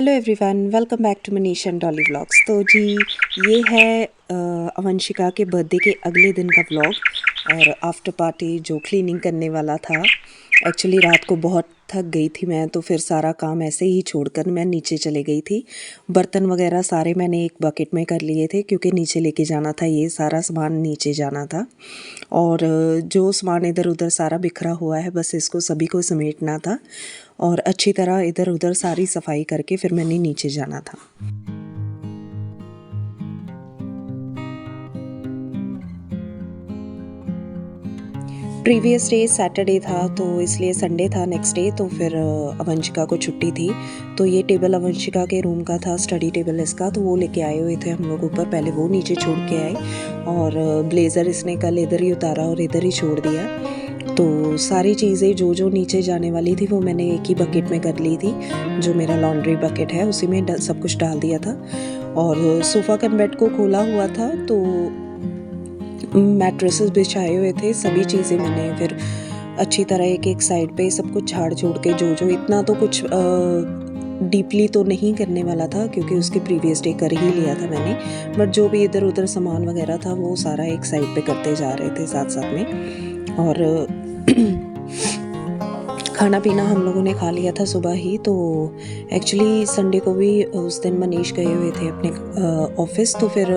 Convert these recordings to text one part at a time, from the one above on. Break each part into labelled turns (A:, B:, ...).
A: Hello everyone, welcome back to Manish and Dolly vlogs. तो जी, ये है अवंशिका के बर्थडे के अगले दिन का व्लॉग और आफ्टर पार्टी जो क्लीनिंग करने वाला था। एक्चुअली रात को बहुत थक गई थी मैं, तो फिर सारा काम ऐसे ही छोड़कर मैं नीचे चले गई थी। बर्तन वगैरह सारे मैंने एक बकेट में कर लिए थे क्योंकि नीचे लेके जाना था, ये सारा सामान नीचे जाना था। और जो सामान इधर उधर सारा बिखरा हुआ है, बस इसको सभी को समेटना था और अच्छी तरह इधर उधर सारी सफाई करके फिर मैंने नीचे जाना था। प्रीवियस डे सैटरडे था, तो इसलिए संडे था नेक्स्ट डे, तो फिर अवंशिका को छुट्टी थी। तो ये टेबल अवंशिका के रूम का था, स्टडी टेबल इसका, तो वो लेके आए हुए थे हम लोग ऊपर। पहले वो नीचे छोड़ के आए और ब्लेज़र इसने कल इधर ही उतारा और इधर ही छोड़ दिया। तो सारी चीज़ें जो जो नीचे जाने वाली थी वो मैंने एक ही बकेट में कर ली थी, जो मेरा लॉन्ड्री बकेट है उसी में सब कुछ डाल दिया था। और सोफ़ा कम बेड को खोला हुआ था, तो मैट्रेसेस बिछाए हुए थे, सभी चीज़ें मैंने फिर अच्छी तरह एक एक साइड पे सब कुछ झाड़ झूड़ के, जो जो इतना तो कुछ डीपली तो नहीं करने वाला था क्योंकि उसके प्रीवियस डे कर ही लिया था मैंने, बट जो भी इधर उधर सामान वगैरह था वो सारा एक साइड पे करते जा रहे थे साथ साथ में। और खाना पीना हम लोगों ने खा लिया था सुबह ही। तो एक्चुअली संडे को भी उस दिन मनीष गए हुए थे अपने ऑफिस, तो फिर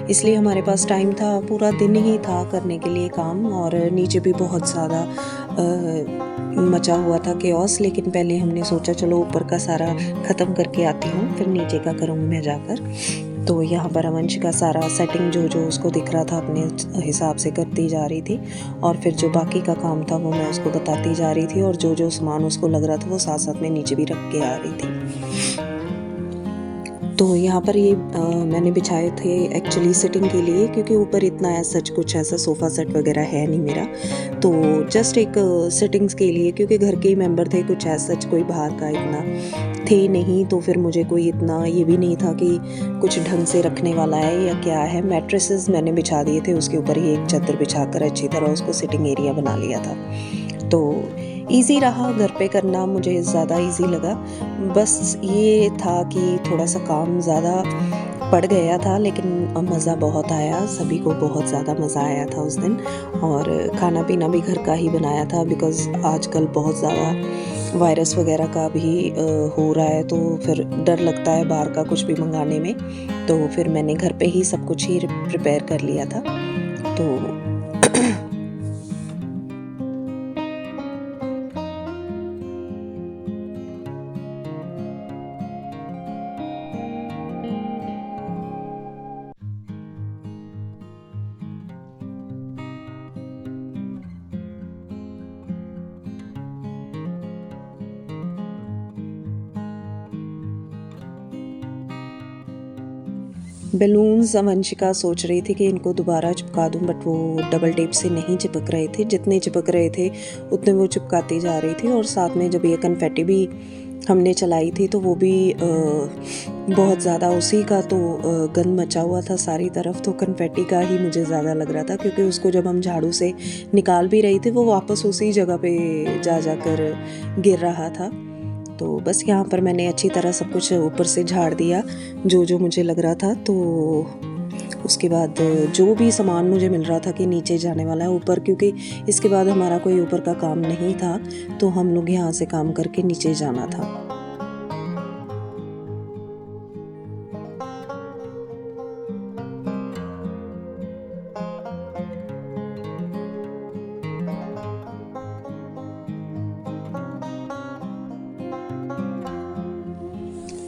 A: इसलिए हमारे पास टाइम था, पूरा दिन ही था करने के लिए काम। और नीचे भी बहुत ज़्यादा मचा हुआ था केओस, लेकिन पहले हमने सोचा चलो ऊपर का सारा ख़त्म करके आती हूँ, फिर नीचे का करूँगी मैं जाकर। तो यहाँ पर अवंशिका सारा सेटिंग जो जो उसको दिख रहा था अपने हिसाब से करती जा रही थी, और फिर जो बाकी का काम था वो मैं उसको बताती जा रही थी, और जो जो सामान उसको लग रहा था वो साथ साथ में नीचे भी रख के आ रही थी। तो यहाँ पर ये मैंने बिछाए थे एक्चुअली सिटिंग के लिए, क्योंकि ऊपर इतना सच कुछ ऐसा सोफ़ा सेट वगैरह है नहीं मेरा, तो जस्ट एक सिटिंग्स के लिए, क्योंकि घर के ही मेंबर थे, कुछ ऐसा सच कोई बाहर का इतना थे नहीं, तो फिर मुझे कोई इतना ये भी नहीं था कि कुछ ढंग से रखने वाला है या क्या है। मैट्रेसेस मैंने बिछा दिए थे, उसके ऊपर ही एक चादर बिछाकर अच्छी तरह उसको सिटिंग एरिया बना लिया था। तो ईज़ी रहा घर पे करना, मुझे ज़्यादा ईज़ी लगा। बस ये था कि थोड़ा सा काम ज़्यादा पड़ गया था, लेकिन मज़ा बहुत आया, सभी को बहुत ज़्यादा मज़ा आया था उस दिन। और खाना पीना भी घर का ही बनाया था, बिकॉज़ आजकल बहुत ज़्यादा वायरस वगैरह का भी हो रहा है, तो फिर डर लगता है बाहर का कुछ भी मंगाने में। तो फिर मैंने घर पे ही सब कुछ ही प्रिपेयर कर लिया था। तो बैलून्स अवंशिका सोच रही थी कि इनको दोबारा चिपका दूं, बट वो डबल टेप से नहीं चिपक रहे थे। जितने चिपक रहे थे उतने वो चिपकाती जा रही थी। और साथ में जब ये कन्फेटी भी हमने चलाई थी तो वो भी बहुत ज़्यादा उसी का तो गंद मचा हुआ था सारी तरफ, तो कन्फेटी का ही मुझे ज़्यादा लग रहा था, क्योंकि उसको जब हम झाड़ू से निकाल भी रहे थे वो वापस उसी जगह पे जा जाकर गिर रहा था। तो बस यहाँ पर मैंने अच्छी तरह सब कुछ ऊपर से झाड़ दिया जो जो मुझे लग रहा था। तो उसके बाद जो भी सामान मुझे मिल रहा था कि नीचे जाने वाला है ऊपर, क्योंकि इसके बाद हमारा कोई ऊपर का काम नहीं था, तो हम लोग यहाँ से काम करके नीचे जाना था।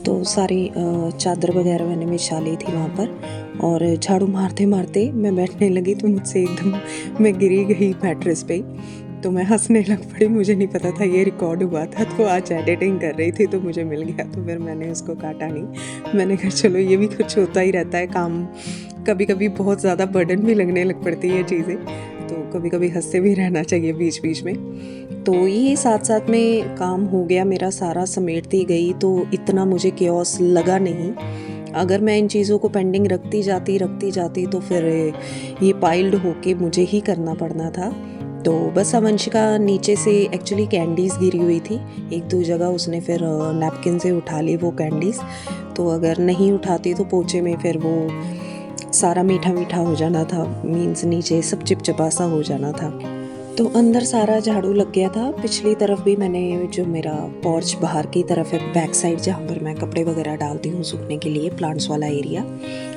A: तो सारी चादर वगैरह मैंने बिछा ली थी वहाँ पर, और झाड़ू मारते मारते मैं बैठने लगी तो मुझसे एकदम मैं गिरी गई मैट्रेस पे, तो मैं हंसने लग पड़ी। मुझे नहीं पता था ये रिकॉर्ड हुआ था, तो आज एडिटिंग कर रही थी तो मुझे मिल गया, तो फिर मैंने उसको काटा नहीं। मैंने कहा चलो ये भी कुछ होता ही रहता है काम, कभी कभी बहुत ज़्यादा बर्डन भी लगने लग पड़ती है चीज़ें, तो कभी कभी हंसते भी रहना चाहिए बीच बीच में। तो ये साथ साथ में काम हो गया मेरा सारा, समेटती गई, तो इतना मुझे केओस लगा नहीं। अगर मैं इन चीज़ों को पेंडिंग रखती जाती तो फिर ये पाइल्ड होके मुझे ही करना पड़ना था। तो बस वंशिका नीचे से एक्चुअली कैंडीज़ गिरी हुई थी, 1-2 जगह उसने फिर नैपकिन से उठा ली वो कैंडीज़। तो अगर नहीं उठाती तो पोछे में फिर वो सारा मीठा मीठा हो जाना था, मीन्स नीचे सब चिपचिपा सा हो जाना था। तो अंदर सारा झाड़ू लग गया था। पिछली तरफ भी मैंने, जो मेरा पोर्च बाहर की तरफ है, बैक साइड जहाँ पर मैं कपड़े वगैरह डालती हूँ सूखने के लिए, प्लांट्स वाला एरिया,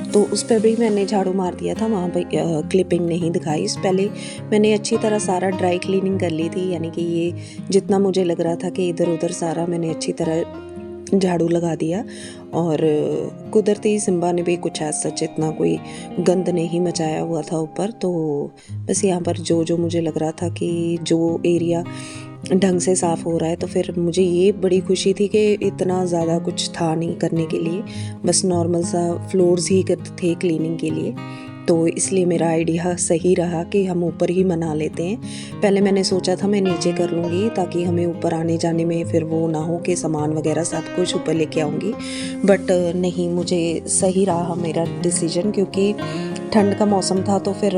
A: तो उस पर भी मैंने झाड़ू मार दिया था। वहाँ पर क्लिपिंग नहीं दिखाई। इस पहले मैंने अच्छी तरह सारा ड्राई क्लीनिंग कर ली थी, यानी कि ये जितना मुझे लग रहा था कि इधर उधर सारा मैंने अच्छी तरह झाड़ू लगा दिया। और कुदरती सिम्बा ने भी कुछ ऐसा सच इतना कोई गंद नहीं मचाया हुआ था ऊपर। तो बस यहाँ पर जो जो मुझे लग रहा था कि जो एरिया ढंग से साफ़ हो रहा है, तो फिर मुझे ये बड़ी खुशी थी कि इतना ज़्यादा कुछ था नहीं करने के लिए, बस नॉर्मल सा फ्लोर्स ही थे क्लीनिंग के लिए। तो इसलिए मेरा आइडिया सही रहा कि हम ऊपर ही मना लेते हैं। पहले मैंने सोचा था मैं नीचे कर लूँगी ताकि हमें ऊपर आने जाने में फिर वो ना हो कि सामान वगैरह सब कुछ ऊपर लेके आऊँगी, बट नहीं, मुझे सही रहा मेरा डिसीजन, क्योंकि ठंड का मौसम था। तो फिर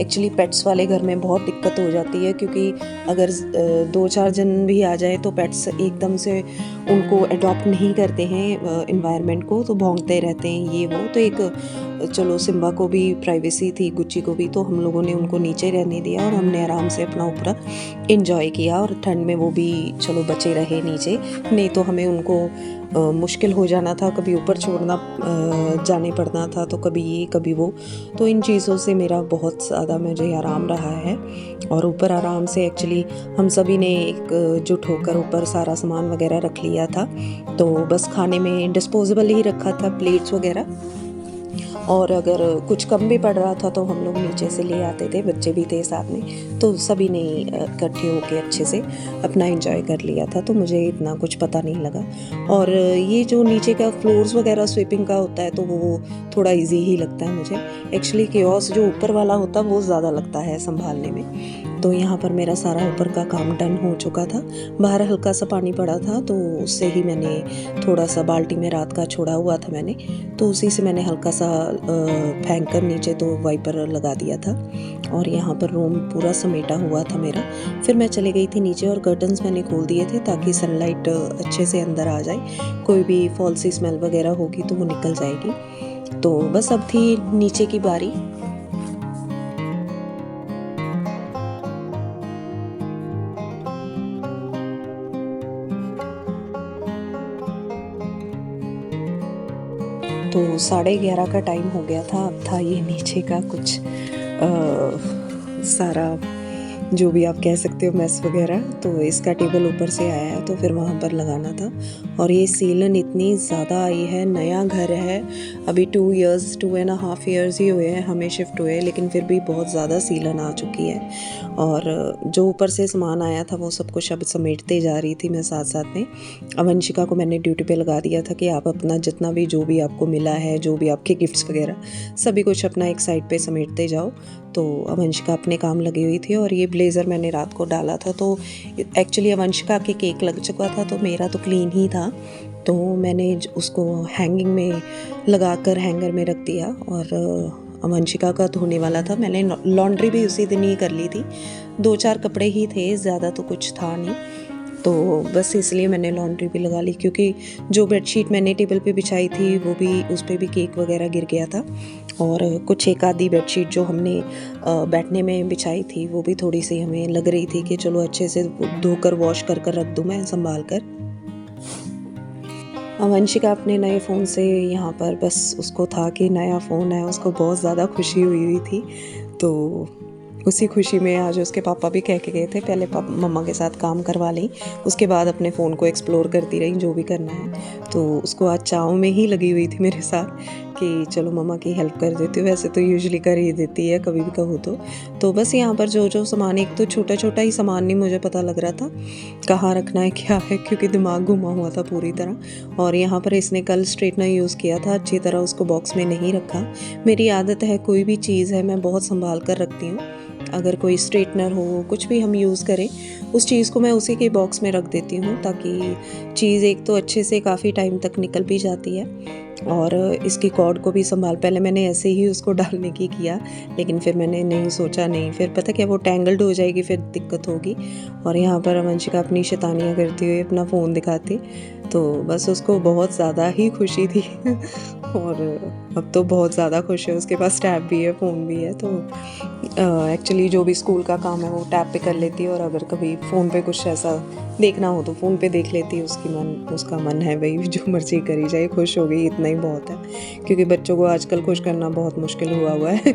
A: एक्चुअली पेट्स वाले घर में बहुत दिक्कत हो जाती है, क्योंकि अगर 2-4 जन भी आ जाए तो पेट्स एकदम से उनको अडॉप्ट नहीं करते हैं इन्वायरमेंट को, तो भौंकते रहते हैं ये वो। तो एक चलो सिम्बा को भी प्राइवेसी थी, गुच्ची को भी, तो हम लोगों ने उनको नीचे रहने दिया और हमने आराम से अपना ऊपर इंजॉय किया। और ठंड में वो भी चलो बचे रहे नीचे, नहीं तो हमें उनको मुश्किल हो जाना था, कभी ऊपर छोड़ना जाने पड़ना था, तो कभी ये कभी वो। तो इन चीज़ों से मेरा बहुत ज़्यादा मुझे आराम रहा है। और ऊपर आराम से एक्चुअली हम सभी ने एकजुट होकर ऊपर सारा सामान वगैरह रख लिया था। तो बस खाने में डिस्पोजेबल ही रखा था, प्लेट्स वगैरह, और अगर कुछ कम भी पड़ रहा था तो हम लोग नीचे से ले आते थे, बच्चे भी थे साथ में, तो सभी ने इकट्ठे होके अच्छे से अपना एंजॉय कर लिया था। तो मुझे इतना कुछ पता नहीं लगा। और ये जो नीचे का फ्लोर्स वगैरह स्वीपिंग का होता है तो वो थोड़ा इजी ही लगता है मुझे। एक्चुअली केओस जो ऊपर वाला होता है वो ज़्यादा लगता है संभालने में। तो यहाँ पर मेरा सारा ऊपर का काम डन हो चुका था। बाहर हल्का सा पानी पड़ा था, तो उससे ही मैंने थोड़ा सा बाल्टी में रात का छोड़ा हुआ था मैंने, तो उसी से मैंने हल्का सा फेंक कर नीचे तो वाइपर लगा दिया था। और यहाँ पर रूम पूरा समेटा हुआ था मेरा। फिर मैं चली गई थी नीचे और कर्टन्स मैंने खोल दिए थे ताकि सनलाइट अच्छे से अंदर आ जाए, कोई भी फॉल्सी स्मेल वगैरह होगी तो वो निकल जाएगी। तो बस अब थी नीचे की बारी। तो 11:30 का टाइम हो गया था। अब था ये नीचे का कुछ सारा जो भी आप कह सकते हो मैस वगैरह, तो इसका टेबल ऊपर से आया है तो फिर वहाँ पर लगाना था। और ये सीलन इतनी ज़्यादा आई है, नया घर है, अभी 2.5 ईयर्स ही हुए हैं हमें शिफ्ट हुए, लेकिन फिर भी बहुत ज़्यादा सीलन आ चुकी है। और जो ऊपर से सामान आया था वो सब कुछ अब समेटते जा रही थी मैं साथ साथ में। वंशिका को मैंने ड्यूटी पे लगा दिया था कि आप अपना जितना भी जो भी आपको मिला है, जो भी आपके गिफ्ट्स वगैरह, सभी कुछ अपना एक साइड पे समेटते जाओ। तो वंशिका अपने काम लगी हुई थी। और ये ब्लेज़र मैंने रात को डाला था, तो एक्चुअली वंशिका के केक लग चुका था, तो मेरा तो क्लीन ही था, तो मैंने उसको हैंगिंग में लगा कर हैंगर में रख दिया। और वंशिका का धोने वाला था, मैंने लॉन्ड्री भी उसी दिन ही कर ली थी। 2-4 कपड़े ही थे, ज़्यादा तो कुछ था नहीं, तो बस इसलिए मैंने लॉन्ड्री भी लगा ली, क्योंकि जो बेडशीट मैंने टेबल पे बिछाई थी वो भी, उस पर भी केक वगैरह गिर गया था। और कुछ एक आधी बेडशीट जो हमने बैठने में बिछाई थी वो भी थोड़ी सी हमें लग रही थी कि चलो अच्छे से धोकर वॉश कर रख दूँ मैं संभाल कर। वंशिका अपने नए फ़ोन से यहाँ पर, बस उसको था कि नया फ़ोन है, उसको बहुत ज़्यादा खुशी हुई थी। तो उसी खुशी में आज उसके पापा भी कह के गए थे पहले मम्मा के साथ काम करवा लें, उसके बाद अपने फ़ोन को एक्सप्लोर करती रही जो भी करना है। तो उसको आज चाव में ही लगी हुई थी मेरे साथ कि चलो मम्मा की हेल्प कर देती हूँ, वैसे तो यूजुअली कर ही देती है कभी भी कहूँ तो बस यहाँ पर जो जो सामान, एक तो छोटा छोटा ही सामान नहीं मुझे पता लग रहा था कहाँ रखना है क्या है, क्योंकि दिमाग घुमा हुआ था पूरी तरह। और यहाँ पर इसने कल स्ट्रेटनर यूज़ किया था, अच्छी तरह उसको बॉक्स में नहीं रखा। मेरी आदत है कोई भी चीज़ है मैं बहुत संभाल कर रखती हूँ, अगर कोई स्ट्रेटनर हो, कुछ भी हम यूज़ करें, उस चीज़ को मैं उसी के बॉक्स में रख देती हूँ ताकि चीज़ एक तो अच्छे से काफ़ी टाइम तक निकल भी जाती है और इसकी कॉर्ड को भी संभाल, पहले मैंने ऐसे ही उसको डालने की किया, लेकिन फिर मैंने नहीं सोचा, नहीं फिर पता क्या वो टैंगल्ड हो जाएगी, फिर दिक्कत होगी। और यहाँ पर वंशिका अपनी शैतानियाँ करती हुई अपना फ़ोन दिखाती, तो बस उसको बहुत ज़्यादा ही खुशी थी और अब तो बहुत ज़्यादा खुश है, उसके पास टैब भी है, फ़ोन भी है। तो एक्चुअली जो भी स्कूल का काम है वो टैब पे कर लेती है, और अगर कभी फ़ोन पे कुछ ऐसा देखना हो तो फ़ोन पे देख लेती है। उसका मन है भाई, जो मर्ज़ी करी जाए, खुश हो गई इतना ही बहुत है, क्योंकि बच्चों को आजकल खुश करना बहुत मुश्किल हुआ है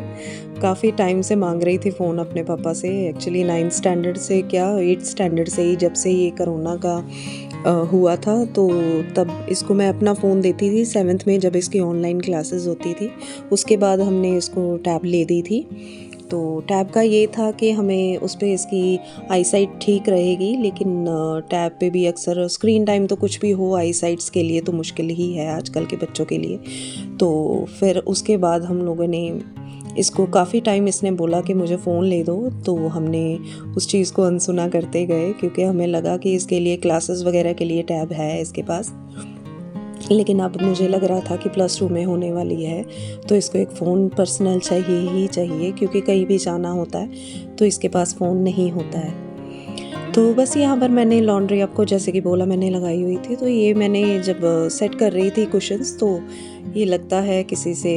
A: काफ़ी टाइम से मांग रही थी फ़ोन अपने पापा से, एक्चुअली 9th स्टैंडर्ड से, क्या 8th स्टैंडर्ड से ही, जब से ये कोरोना का हुआ था, तो तब इसको मैं अपना फ़ोन देती थी 7th में, जब इसकी ऑनलाइन क्लासेस होती थी। उसके बाद हमने इसको टैब ले दी थी। तो टैब का ये था कि हमें उस पे इसकी आईसाइट ठीक रहेगी, लेकिन टैब पे भी अक्सर स्क्रीन टाइम तो कुछ भी हो, आईसाइट्स के लिए तो मुश्किल ही है आजकल के बच्चों के लिए। तो फिर उसके बाद हम लोगों ने इसको, काफ़ी टाइम इसने बोला कि मुझे फ़ोन ले दो, तो हमने उस चीज़ को अनसुना करते गए, क्योंकि हमें लगा कि इसके लिए क्लासेस वगैरह के लिए टैब है इसके पास। लेकिन अब मुझे लग रहा था कि +2 में होने वाली है, तो इसको एक फ़ोन पर्सनल चाहिए ही चाहिए, क्योंकि कहीं भी जाना होता है तो इसके पास फ़ोन नहीं होता है। तो बस यहाँ पर मैंने लॉन्ड्री, आपको जैसे कि बोला, मैंने लगाई हुई थी। तो ये मैंने जब सेट कर रही थी कुशन्स, तो ये लगता है किसी से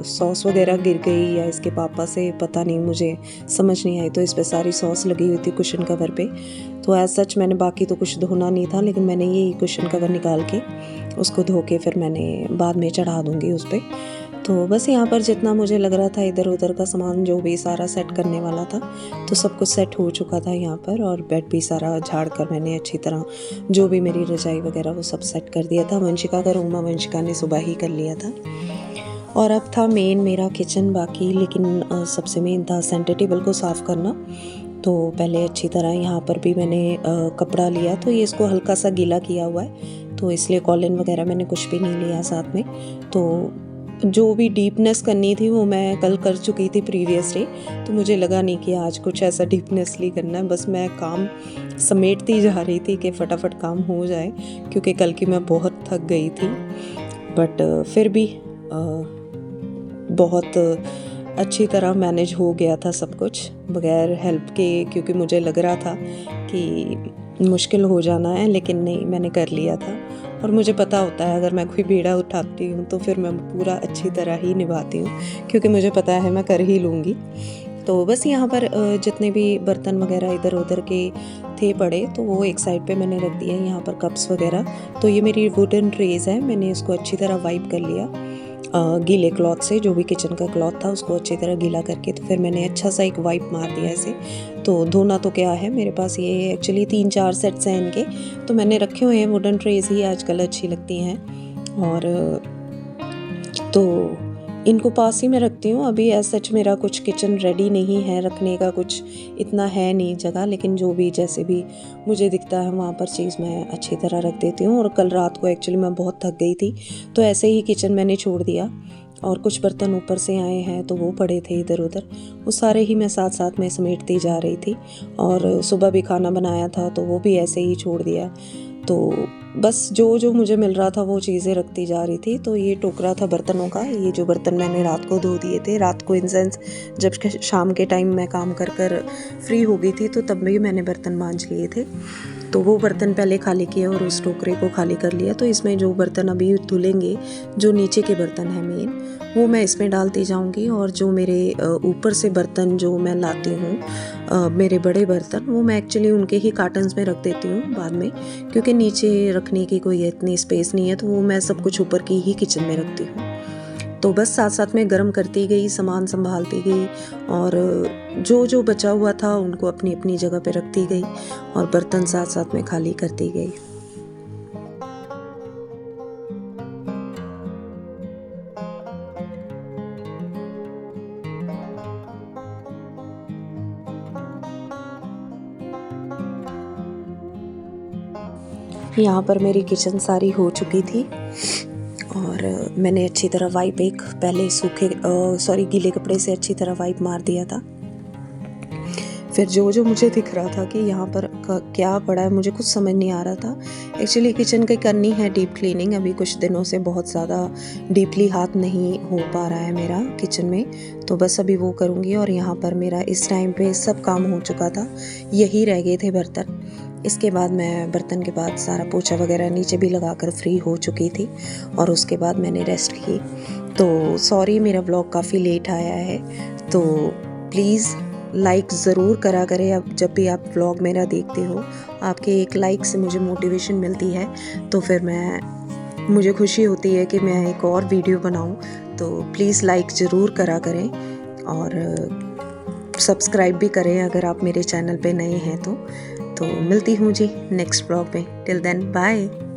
A: सॉस वगैरह गिर गई, या इसके पापा से, पता नहीं, मुझे समझ नहीं आई। तो इस पर सारी सॉस लगी हुई थी कुशन कवर पे। तो एज सच मैंने बाकी तो कुछ धोना नहीं था, लेकिन मैंने ये कुशन कवर निकाल के उसको धो के फिर मैंने बाद में चढ़ा दूँगी उस पर। तो बस यहाँ पर जितना मुझे लग रहा था इधर उधर का सामान जो भी सारा सेट करने वाला था, तो सब कुछ सेट हो चुका था यहाँ पर। और बेड भी सारा झाड़ कर मैंने अच्छी तरह, जो भी मेरी रजाई वगैरह वो सब सेट कर दिया था। वंशिका का रूम वंशिका ने सुबह ही कर लिया था। और अब था मेन मेरा किचन बाकी, लेकिन सबसे मेन था सेंटर टेबल को साफ़ करना। तो पहले अच्छी तरह यहाँ पर भी मैंने कपड़ा लिया, तो ये इसको हल्का सा गीला किया हुआ है, तो इसलिए कॉलिन वगैरह मैंने कुछ भी नहीं लिया साथ में। तो जो भी डीपनेस करनी थी वो मैं कल कर चुकी थी प्रीवियस डे, तो मुझे लगा नहीं कि आज कुछ ऐसा डीपनेसली करना है। बस मैं काम समेटती जा रही थी कि फटाफट काम हो जाए, क्योंकि कल की मैं बहुत थक गई थी। बट फिर भी बहुत अच्छी तरह मैनेज हो गया था सब कुछ बगैर हेल्प के, क्योंकि मुझे लग रहा था कि मुश्किल हो जाना है, लेकिन नहीं, मैंने कर लिया था। और मुझे पता होता है अगर मैं कोई बीड़ा उठाती हूँ तो फिर मैं पूरा अच्छी तरह ही निभाती हूँ, क्योंकि मुझे पता है मैं कर ही लूँगी। तो बस यहाँ पर जितने भी बर्तन वगैरह इधर उधर के थे पड़े, तो वो एक साइड पे मैंने रख दिया। यहाँ पर कप्स वगैरह, तो ये मेरी वुडन ट्रेज़ है, मैंने इसको अच्छी तरह वाइप कर लिया गीले क्लॉथ से, जो भी किचन का क्लॉथ था उसको अच्छी तरह गीला करके। तो फिर मैंने अच्छा सा एक वाइप मार दिया इसे। तो धोना तो क्या है, मेरे पास ये एक्चुअली 3-4 सेट्स हैं इनके, तो मैंने रखे हुए हैं। वुडन ट्रेज़ ही आजकल अच्छी लगती हैं, और तो इनको पास ही में रखती हूँ। अभी एज सच मेरा कुछ किचन रेडी नहीं है, रखने का कुछ इतना है नहीं जगह, लेकिन जो भी जैसे भी मुझे दिखता है वहाँ पर चीज़ मैं अच्छी तरह रख देती हूँ। और कल रात को एक्चुअली मैं बहुत थक गई थी, तो ऐसे ही किचन मैंने छोड़ दिया, और कुछ बर्तन ऊपर से आए हैं तो वो पड़े थे इधर उधर, वो सारे ही मैं साथ साथ में समेटती जा रही थी। और सुबह भी खाना बनाया था तो वो भी ऐसे ही छोड़ दिया। तो बस जो जो मुझे मिल रहा था वो चीज़ें रखती जा रही थी। तो ये टोकरा था बर्तनों का, ये जो बर्तन मैंने रात को धो दिए थे, रात को इन सेंस जब शाम के टाइम मैं काम कर कर फ्री हो गई थी, तो तब भी मैंने बर्तन मांज लिए थे। तो वो बर्तन पहले खाली किए और उस टोकरे को खाली कर लिया। तो इसमें जो बर्तन अभी धुलेंगे, जो नीचे के बर्तन हैं मेन, वो मैं इसमें डालती जाऊंगी। और जो मेरे ऊपर से बर्तन जो मैं लाती हूँ, मेरे बड़े बर्तन, वो मैं एक्चुअली उनके ही कार्टन्स में रख देती हूँ बाद में, क्योंकि नीचे रखने की कोई इतनी स्पेस नहीं है, तो वो मैं सब कुछ ऊपर की ही किचन में रखती हूँ। तो बस साथ साथ में गर्म करती गई, सामान संभालती गई, और जो जो बचा हुआ था उनको अपनी अपनी जगह पे रखती गई, और बर्तन साथ साथ में खाली करती गई। यहाँ पर मेरी किचन सारी हो चुकी थी, और मैंने अच्छी तरह वाइप, एक पहले गीले कपड़े से अच्छी तरह वाइप मार दिया था। फिर जो मुझे दिख रहा था कि यहाँ पर क्या पड़ा है, मुझे कुछ समझ नहीं आ रहा था। एक्चुअली किचन की करनी है डीप क्लीनिंग, अभी कुछ दिनों से बहुत ज़्यादा डीपली हाथ नहीं हो पा रहा है मेरा किचन में, तो बस अभी वो करूँगी। और यहाँ पर मेरा इस टाइम पे सब काम हो चुका था, यही रह गए थे बर्तन। इसके बाद मैं बर्तन के बाद सारा पोछा वगैरह नीचे भी लगाकर फ्री हो चुकी थी और उसके बाद मैंने रेस्ट की। तो सॉरी मेरा ब्लॉग काफ़ी लेट आया है, तो प्लीज़ लाइक ज़रूर करा करें। अब जब भी आप व्लॉग मेरा देखते हो, आपके एक लाइक से मुझे मोटिवेशन मिलती है, तो फिर मुझे खुशी होती है कि मैं एक और वीडियो बनाऊं। तो प्लीज़ लाइक ज़रूर करा करें और सब्सक्राइब भी करें अगर आप मेरे चैनल पे नए हैं तो मिलती हूँ जी नेक्स्ट व्लॉग में। Till then bye.